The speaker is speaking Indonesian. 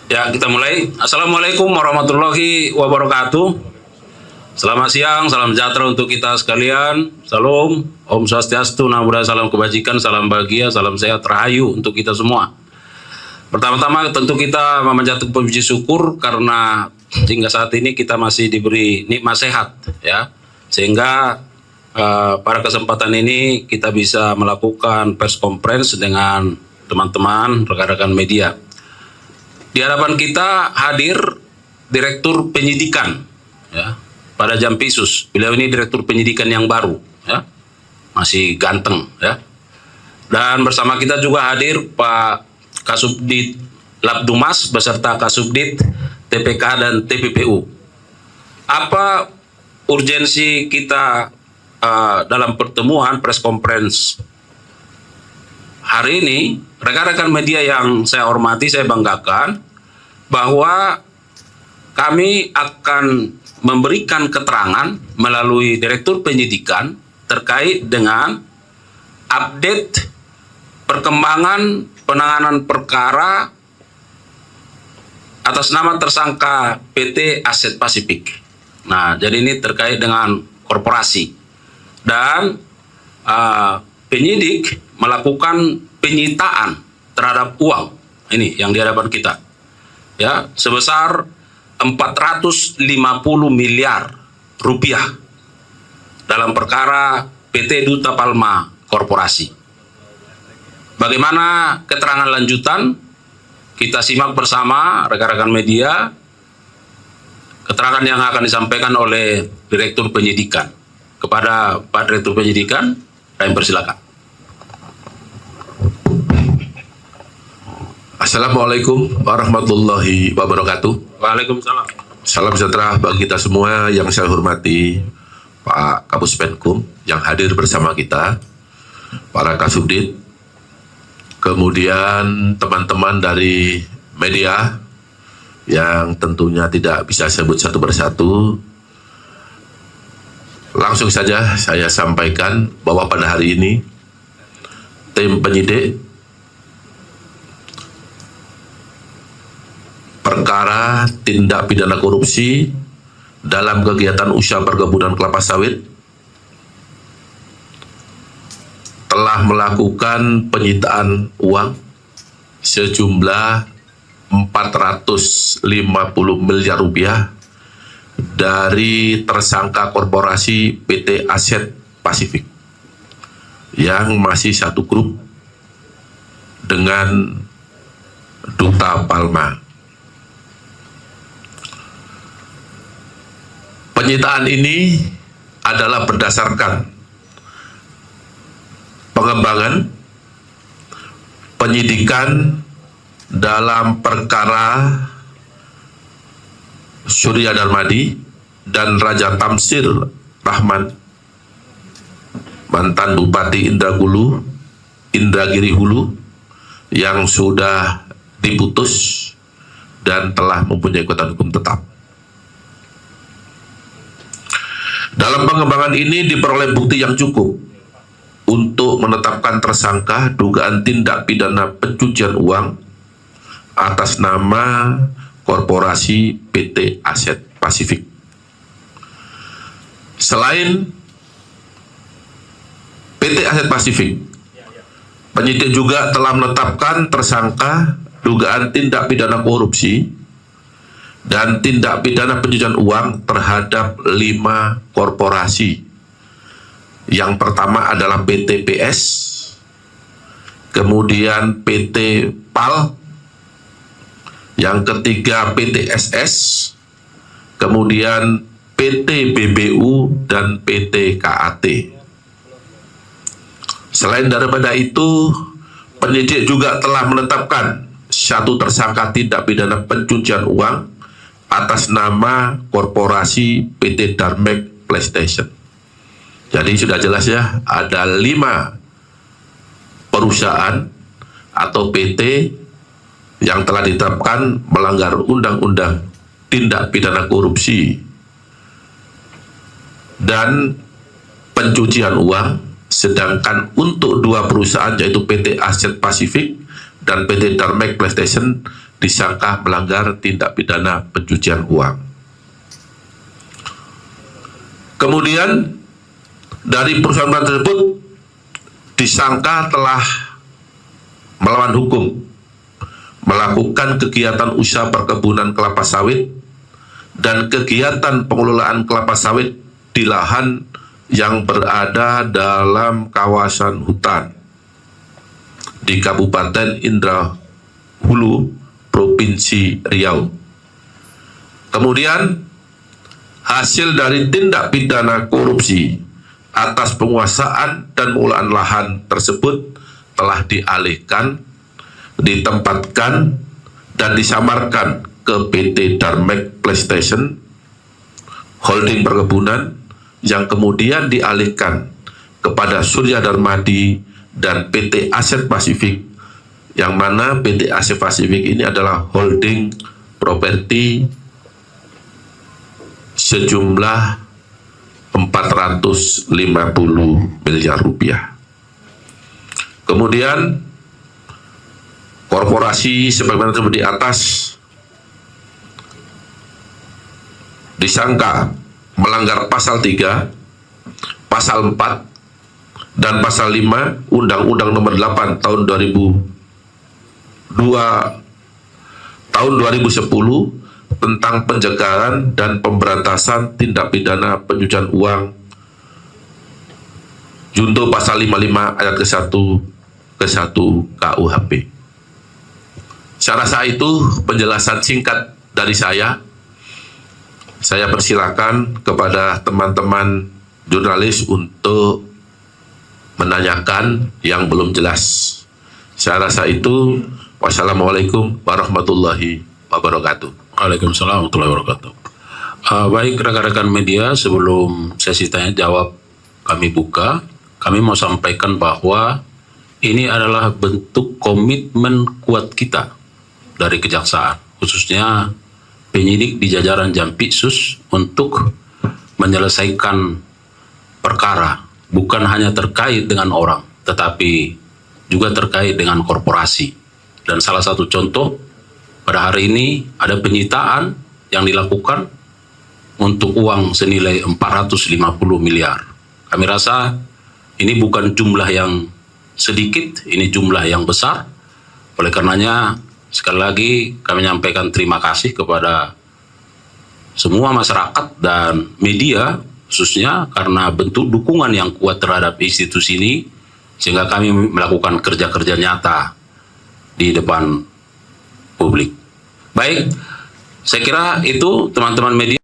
Ya, kita mulai. Assalamualaikum warahmatullahi wabarakatuh. Selamat siang, salam sejahtera untuk kita sekalian. Salam, Om Swastiastu, Namo Buddhaya, salam kebajikan, salam bahagia, salam sehat, rahayu untuk kita semua. Pertama-tama tentu kita memanjatkan puji syukur karena hingga saat ini kita masih diberi nikmat sehat, ya. Sehingga pada kesempatan ini kita bisa melakukan press conference dengan teman-teman, rekan-rekan media. Di hadapan kita hadir Direktur Penyidikan, ya, pada Jampisus. Beliau ini Direktur Penyidikan yang baru, ya, masih ganteng, ya. Dan bersama kita juga hadir Pak Kasubdit Labdumas beserta Kasubdit TPK dan TPPU. Apa urgensi kita dalam pertemuan press conference hari ini? Rekan-rekan media yang saya hormati, saya banggakan bahwa kami akan memberikan keterangan melalui Direktur Penyidikan terkait dengan update perkembangan penanganan perkara atas nama tersangka PT Aset Pasifik. Nah, jadi ini terkait dengan korporasi. Dan penyidik melakukan penyitaan terhadap uang ini yang di hadapan kita, ya, sebesar 450 miliar rupiah dalam perkara PT Duta Palma Korporasi. Bagaimana keterangan lanjutan? Kita simak bersama rekan-rekan media keterangan yang akan disampaikan oleh Direktur Penyidikan. Kepada Pak Direktur Penyidikan, kami persilakan. Assalamualaikum warahmatullahi wabarakatuh. Waalaikumsalam. Salam sejahtera bagi kita semua. Yang saya hormati Pak Kapus Penkum yang hadir bersama kita, para Kasubdit, kemudian teman-teman dari media yang tentunya tidak bisa sebut satu persatu. Langsung saja saya sampaikan bahwa pada hari ini tim penyidik perkara tindak pidana korupsi dalam kegiatan usaha perkebunan kelapa sawit telah melakukan penyitaan uang sejumlah 450 miliar rupiah dari tersangka korporasi PT Aset Pasifik yang masih satu grup dengan Duta Palma. Penyitaan ini adalah berdasarkan pengembangan penyidikan dalam perkara Surya Darmadi dan Raja Tamsir Rahman, mantan Bupati Indragiri Hulu, yang sudah diputus dan telah mempunyai kekuatan hukum tetap. Dalam pengembangan ini diperoleh bukti yang cukup untuk menetapkan tersangka dugaan tindak pidana pencucian uang atas nama korporasi PT Aset Pasifik. Selain PT Aset Pasifik, penyidik juga telah menetapkan tersangka dugaan tindak pidana korupsi dan tindak pidana pencucian uang terhadap 5 korporasi. Yang pertama adalah PT PS, kemudian PT PAL, yang ketiga PT SS, kemudian PT BBU, dan PT KAT. Selain daripada itu, penyidik juga telah menetapkan satu tersangka tindak pidana pencucian uang atas nama korporasi PT Darmek PlayStation. Jadi sudah jelas ya, ada 5 perusahaan atau PT yang telah ditetapkan melanggar undang-undang tindak pidana korupsi dan pencucian uang, sedangkan untuk 2 perusahaan yaitu PT Aset Pasifik dan PT Darmek PlayStation disangka melanggar tindak pidana pencucian uang. Kemudian dari perusahaan tersebut disangka telah melawan hukum, melakukan kegiatan usaha perkebunan kelapa sawit dan kegiatan pengelolaan kelapa sawit di lahan yang berada dalam kawasan hutan di Kabupaten Indrahulu, Provinsi Riau. Kemudian hasil dari tindak pidana korupsi atas penguasaan dan pengelolaan lahan tersebut telah dialihkan, ditempatkan, dan disamarkan ke PT Darmek PlayStation Holding Perkebunan yang kemudian dialihkan kepada Surya Darmadi dan PT Aset Pasifik, yang mana PT Aset Pasifik ini adalah holding properti sejumlah 450 miliar rupiah. Kemudian korporasi sebagaimana tersebut di atas disangka melanggar pasal 3, pasal 4, dan pasal 5 Undang-Undang Nomor 8 tahun 2010 tentang pencegahan dan pemberantasan tindak pidana pencucian uang, junto pasal 55 ayat ke-1 KUHP. Saya rasa itu penjelasan singkat dari saya. Saya persilakan kepada teman-teman jurnalis untuk menanyakan yang belum jelas. Saya rasa itu. Wassalamualaikum warahmatullahi wabarakatuh. Waalaikumsalam warahmatullahi wabarakatuh. Baik rekan-rekan media, sebelum sesi tanya jawab kami buka, kami mau sampaikan bahwa ini adalah bentuk komitmen kuat kita dari kejaksaan, khususnya penyidik di jajaran Jampitsus, untuk menyelesaikan perkara bukan hanya terkait dengan orang, tetapi juga terkait dengan korporasi. Dan salah satu contoh pada hari ini ada penyitaan yang dilakukan untuk uang senilai 450 miliar. Kami rasa ini bukan jumlah yang sedikit, ini jumlah yang besar. Oleh karenanya sekali lagi kami menyampaikan terima kasih kepada semua masyarakat dan media, khususnya karena bentuk dukungan yang kuat terhadap institusi ini, sehingga kami melakukan kerja-kerja nyata di depan publik. Baik, saya kira itu teman-teman media.